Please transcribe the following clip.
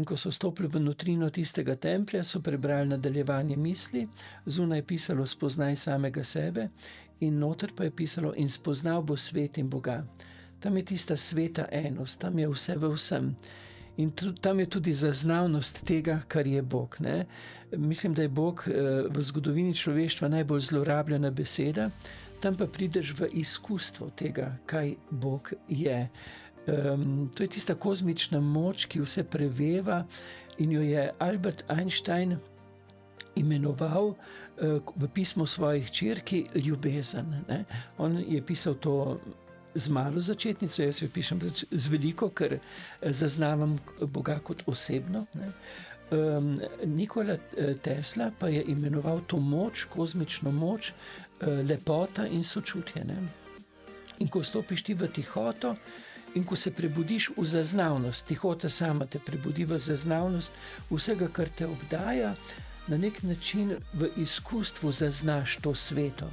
In ko so stopili v notrino tistega templja, so prebrali nadaljevanje misli, zunaj je pisalo spoznaj samega sebe in noter pa je pisalo in spoznal bo svet in Boga. Tam je tista sveta enost, tam je vse v vsem. In tam je tudi zaznavnost tega, kar je Bog. Ne? Mislim, da je Bog v zgodovini človeštva najbolj zlorabljena beseda, tam pa prideš v izkustvo tega, kaj Bog je. To je tista kozmična moč, ki vse preveva in jo je Albert Einstein imenoval v pismu svojih hčerki ljubezen. Ne? On je pisal to z malo začetnico, jaz jo pišem z veliko, ker zaznavam Boga kot osebno. Ne? Nikola Tesla pa je imenoval to moč, kozmično moč, lepota in sočutje. Ne? In ko stopiš ti v tihoto in ko se prebudiš v zaznavnost, tihota sama te prebudi v zaznavnost vsega, kar te obdaja, na nek način v izkustvu zaznaš to sveto.